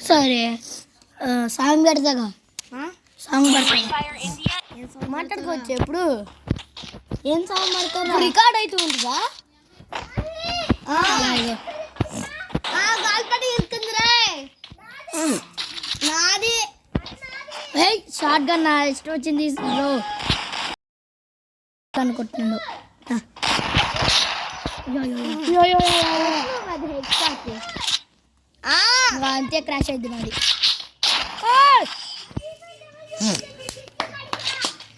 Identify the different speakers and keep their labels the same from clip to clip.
Speaker 1: సరే song పెడతాగా song పెడతా
Speaker 2: మాట్లాడుకోవచ్చు ఎప్పుడు
Speaker 1: ఏం సాంగ్ పెడతారు
Speaker 2: రికార్డ్ అయితే ఉంటుందా గాల్పడి ఇస్తుందిరే నాది
Speaker 1: షార్ట్ గన్ నా ఇష్టం వచ్చింది బ్రో అనుకుంటున్నాడు అంతే క్రాష్ అయింది నాది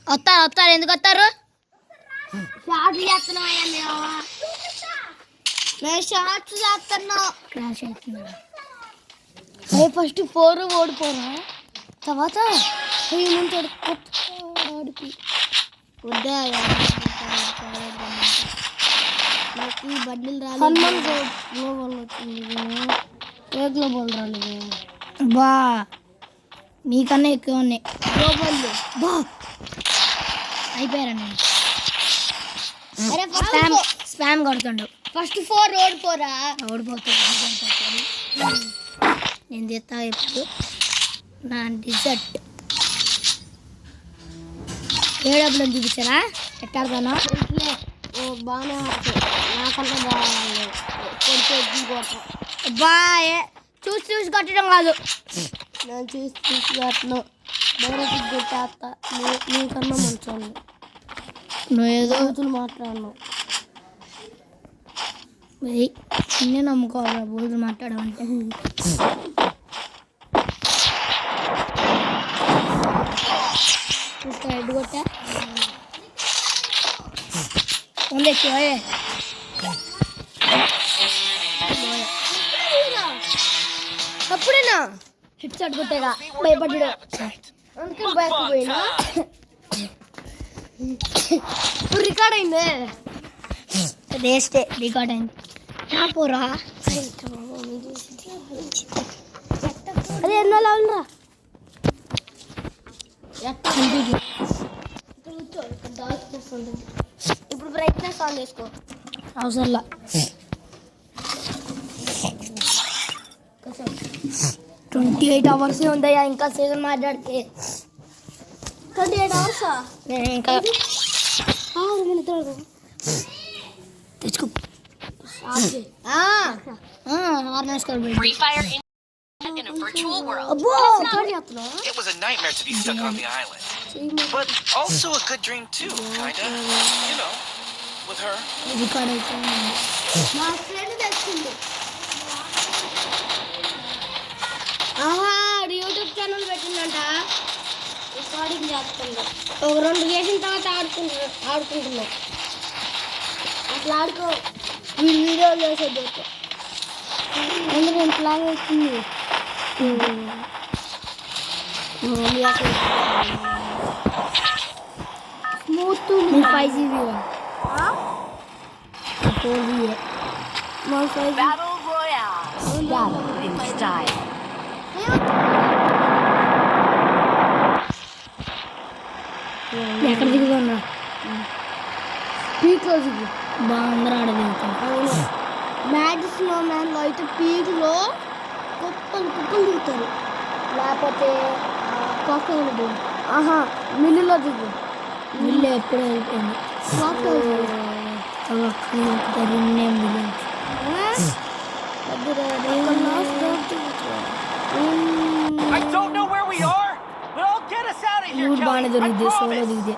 Speaker 1: వస్తారు ఎందుకు వస్తారు
Speaker 2: షార్ట్స్ చేస్తున్నావయ్యా నేను షార్ట్స్ చేస్తున్నా
Speaker 1: క్రాష్ అవుతున్నాడు
Speaker 2: ఫస్ట్ 4 ఓడిపోరా తర్వాత ఆడిపి నాకు ఈ బండిలు రాలేదు గ్లోబల్ రాలేదు
Speaker 1: బా మీకన్నా ఎక్కువ ఉన్నాయి
Speaker 2: గ్లోబల్
Speaker 1: బా అయిపోయారండి
Speaker 2: అరే
Speaker 1: స్పామ్ కొడుతుండు
Speaker 2: ఫస్ట్ 4 ఓడిపోరా
Speaker 1: ఓడిపోతుంది నేను తెస్తా ఇప్పుడు నా డిజర్ట్ ఏడబ్లో చూపించారా ఎట్టాడుతాను
Speaker 2: బాగానే నాకన్నా
Speaker 1: బాయ్ చూసి కొట్టడం కాదు
Speaker 2: నేను చూసి కొట్టను డైరెక్ట్ కొట్టేస్తా నీకన్నా మంచోళ్ళు
Speaker 1: నువ్వు ఏదో
Speaker 2: బూతులు మాట్లాడను
Speaker 1: చిన్న నమ్ముకోవాలి బూతులు మాట్లాడమంటే హెడ్ కొట్టా ఉంది
Speaker 2: అప్పుడేనా
Speaker 1: హెడ్ షాట్ కొట్టేగా భయపడ్డాడు
Speaker 2: అందుకని బ్యాక్ పోయినా రికార్డ్ అయిందే
Speaker 1: వేస్టే రికార్డ్ అయింది పోరా
Speaker 2: అదే ఎన్నో లావురా ఇప్పుడు బ్రైట్నెస్ ఆన్ చేసుకో
Speaker 1: అవసరంలా 28 hours ఉందయ్యా ఇంకా సీజన్ మాట్లాడితే
Speaker 2: 28 hours
Speaker 1: నేను ఇంకా తెచ్చుకో
Speaker 3: in a virtual world. It was a nightmare to be stuck on the island. But also a good dream too, kinda. You know, with her.
Speaker 2: మా ఫ్రెండ్ తెచ్చింది యూట్యూబ్ ఛానల్ పెట్టిందంట రికార్డింగ్ చేస్తుంది ఒక 2 చేసిన తర్వాత ఆడుకుంటున్నాం అట్లా ఆడుకో వీడియోలు వేసేది ఎందుకు ఇంట్లాగే వచ్చింది smooth
Speaker 1: 5GB 4GB
Speaker 3: Battle Royale. In style.
Speaker 1: ఎక్కడ దిగుతున్నా
Speaker 2: పీక్లో దిగు
Speaker 1: బాగుందరూ ఆడదిగుతాను
Speaker 2: అవును మ్యాజిక్ స్నో మ్యాన్లో అయితే పీక్లో కుప్పలు దిగుతారు లేకపోతే కాఫీలు దిగు మిల్లులో దిగు
Speaker 1: మిల్లు ఎప్పుడూ అయిపోయింది
Speaker 3: I don't know where we are, but I'll get us out of here,
Speaker 1: బాగానే
Speaker 3: Kelly. I
Speaker 1: దొరికింది సోలో
Speaker 3: promise.
Speaker 1: దిగితే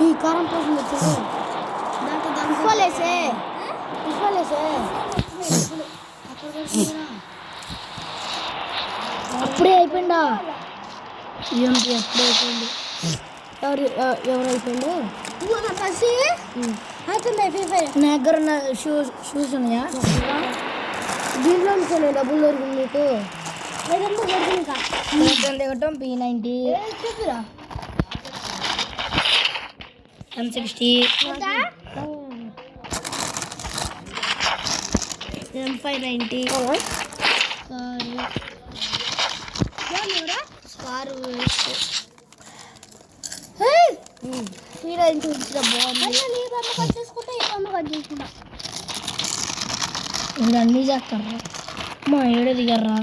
Speaker 2: ఈ కారం కోసం వచ్చింది పుష్పాలేసే
Speaker 1: అప్పుడే అయిపోయిందా ఏంటి అప్పుడే అయిపోయింది
Speaker 2: ఎవరు అయిపోయిండు నా
Speaker 1: దగ్గర ఉన్న షూస్ ఉన్నాయా
Speaker 2: దీంట్లో నుంచి డబ్బులు దొరికింది మీకు
Speaker 1: దిగటం P90
Speaker 2: చెప్పురా
Speaker 1: M60 M590
Speaker 2: స్కారు
Speaker 1: P90 బాగుంది
Speaker 2: కట్ చేసుకుంటే ఈ కట్ చేసుకుంటా
Speaker 1: ఇప్పుడు అన్నీ చేస్తారా మా ఏడే దిగారా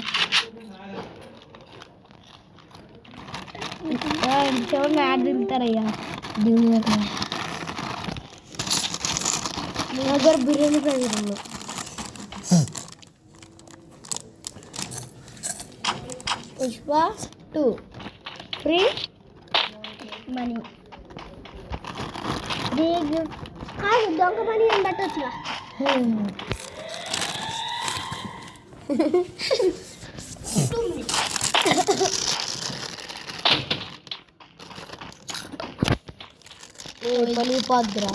Speaker 1: ఇంకెవరిని యాడ్ దిగుతారయ్యా దిగుతారు
Speaker 2: నా దగ్గర biryani packet Pushpa 2 free money కాదు దొంగ మనీ అని పెట్టచ్చుగా పలిపోద్దురా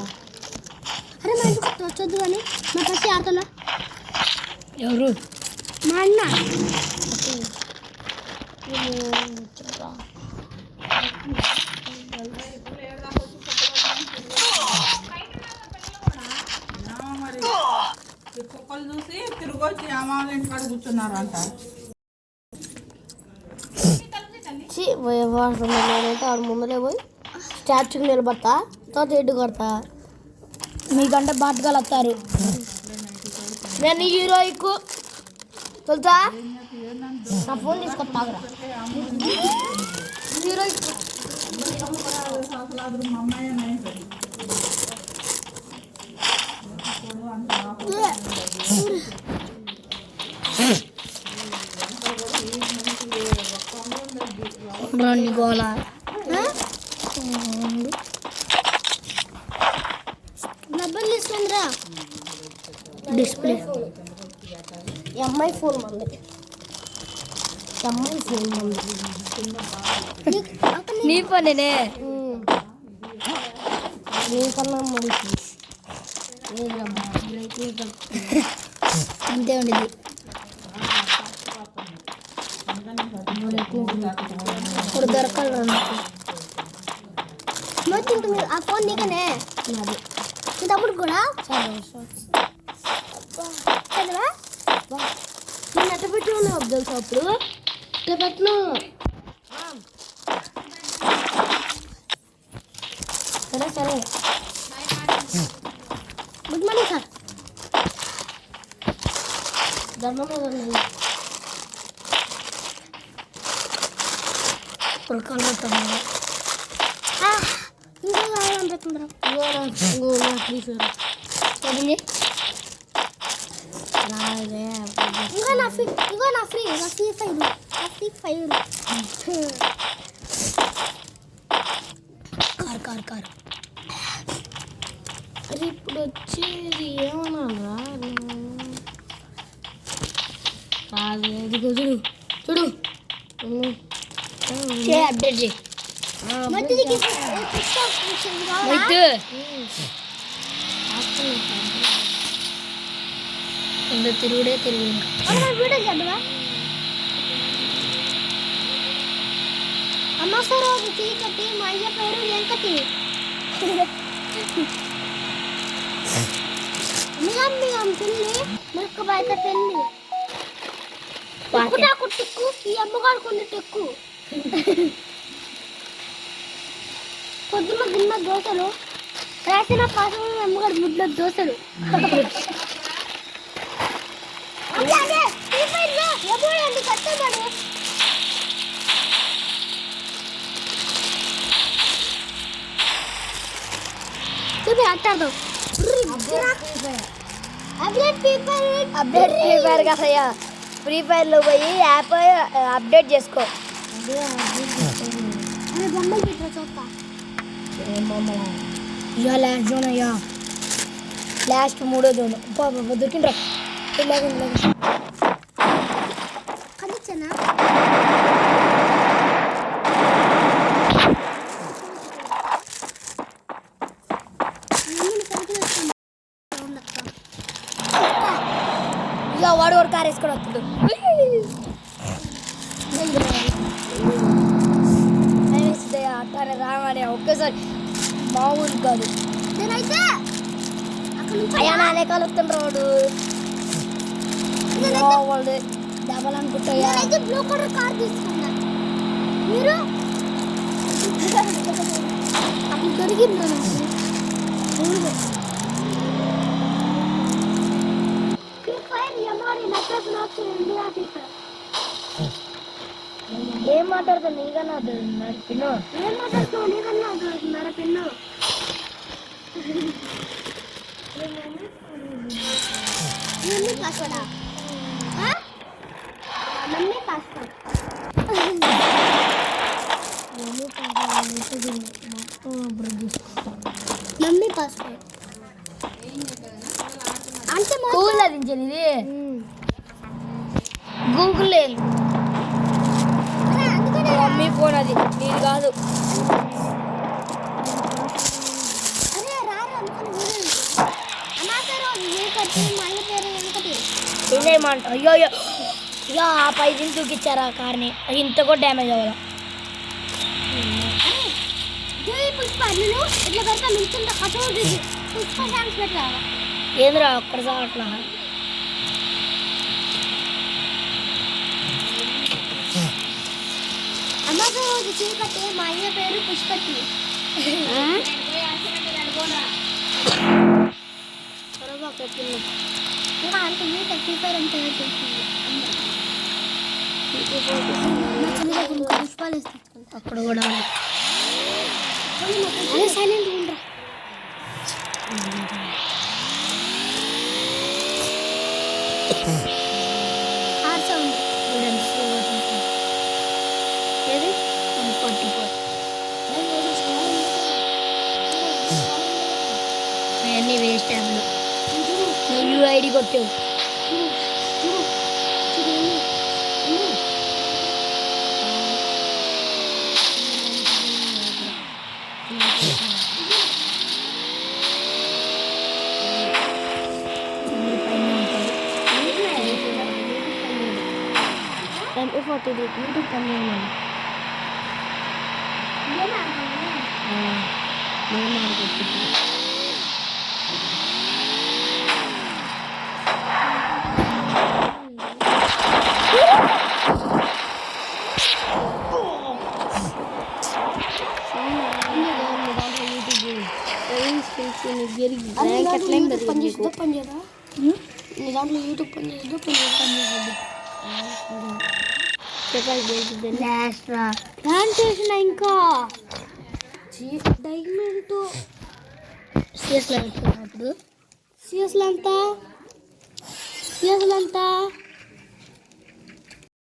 Speaker 2: అరే మా ఇంటికి వచ్చొద్దు కానీ మా పసి ఆటలో
Speaker 1: ఎవరు
Speaker 2: మా అన్న
Speaker 4: కుక్కలు చూసి తిరిగొచ్చి అమ్మాళ్ళ ఇంటికాడ కూర్చున్నారు అంట
Speaker 2: నేనైతే ఆడు ముందరే పోయి స్టాచ్యూకి నిలబడతా తర్వాత ఎడ్డు కొడతా
Speaker 1: మీకంటే బాటగాలు వస్తారు
Speaker 2: నేను హీరోయిక్ తెలుసా నా ఫోన్ తీసుకొస్తాగరా హీరోయిక్
Speaker 1: రండి గోళ
Speaker 2: డబ్బులు తీసుకుందిరా
Speaker 1: డిస్ప్లే
Speaker 2: ఎంఐ ఫోన్ మంది ఎంఐ ఫోన్ మంది
Speaker 1: నీ పనేనే
Speaker 2: నీకన్నా మంచి
Speaker 1: అంతే ఉండేది
Speaker 2: ఇప్పుడు దొరకాలి మొత్తం ఆ ఫోన్ నీకనే అది నీ తమ్ముడు కూడా చదవా నేను ఎట్ట పెట్టుకున్నావు తెలుసా అప్పుడు ఇట్లా పెట్టినా సరే సరే గుడ్ మార్నింగ్ సార్ ధర్మం
Speaker 1: పుల్కాలు పెట్టాము
Speaker 2: ఇంకా కావాలనిపిస్తుందిరా
Speaker 1: చదివి
Speaker 2: ఇంకా నా ఫ్రీ ఫైర్
Speaker 1: కార్
Speaker 2: అది ఇప్పుడు వచ్చేది ఏమన్నా కాదు ఇదిగో చూడు
Speaker 1: అప్డేట్ చేయి తిరుగుడే తిరుగు
Speaker 2: వీడియో చదవా అమ్మ సార్ చీకటి మా అయ్య పేరు వెంకటి మిగం పిల్లి ముక్క బయట పెళ్ళి కుటాకు టిక్కు ఈ అమ్మగారు కొన్ని టెక్కు పొద్దున్న గిన్నె దోశలు రాసిన పాసం అమ్మగారు ముడ్లో దోశలు కట్టబడు చూపి అంటారు అప్డేట్
Speaker 1: ఫ్రీ ఫైర్ కదయ్యా ఫ్రీ ఫైర్లో పోయి యాప్ అప్డేట్ చేసుకో
Speaker 2: అరే బొమ్మలు పెట్టా చూస్తా
Speaker 1: ఇక లాస్ట్ జోన్ అయ్యా లాస్ట్ 3వ జోన్ దొరికిండ్రా
Speaker 2: కనిచ్చనా
Speaker 1: ఇక వాడు కార్ వేసుకొని వస్తుంది అట్టానే రాగానే ఒకేసారి మామూలు కాదు
Speaker 2: నేనైతే అక్కడ నుంచి
Speaker 1: అయ్యా నానే కలుస్తుండ్రు వాడు డబల్ అనుకుంటాయా
Speaker 2: నేనైతే బ్లూ కలర్ కార్ తీసుకున్నా మీరు అక్కడ దొరికిందా నాకు ఫ్రీ ఫైర్
Speaker 1: ఏం మాట్లాడుతావు నీకన్నా పిన్నో
Speaker 2: ఏం మాట్లాడుతున్నావు నీకన్నా పిన్ను మమ్మీ పాస్వర్డా మమ్మీ పాస్వర్డ్ మమ్మీ పాస్వర్డ్ అంటే
Speaker 1: గూగుల్ అదించాను ఇది గూగుల్ మమ్మీ ఫోన్ అది నీది కాదు
Speaker 2: అరే రారు అనుకుని అన్నా పేరు వెంకటి మా అయ్య పేరు వెంకటి
Speaker 1: ఏం చేయమంట అయ్యో అయ్యో ఇక ఆ పైకి దూకిచ్చారు ఆ కార్ని ఇంత కూడా డ్యామేజ్ అవ్వాలి
Speaker 2: జై పుష్ప నేను ఇట్లా పెడతా నిల్చుంటా అటు పుష్ప సాంగ్స్ పెట్టరా
Speaker 1: ఏంద్రా ఒక్కడ సాగట్లా
Speaker 2: అమ్మ పేరు చీకటి మా అయ్య పేరు పుష్పతి ఇంకా అంత నీట్ ప్రిపేర్ అంటే పుష్పాలు వేస్తాను
Speaker 1: అక్కడ కూడా ఉంది.
Speaker 2: అదే సైలెంట్ ఉండరా హార్ట్ సౌండ్
Speaker 1: ఏది 144 అవన్నీ వేస్ట్ ట్యాబ్లు నువ్వు యూఐడి కొట్టావు MP40 యూట్యూబ్ పని చేయమని నేను ఆడుకుంటున్నాను
Speaker 2: నీ దాంట్లో యూట్యూబ్ పని చేసిన ఇంకా డైమండ్
Speaker 1: సిఎస్లో అప్పుడు
Speaker 2: సిఎస్లో అంతా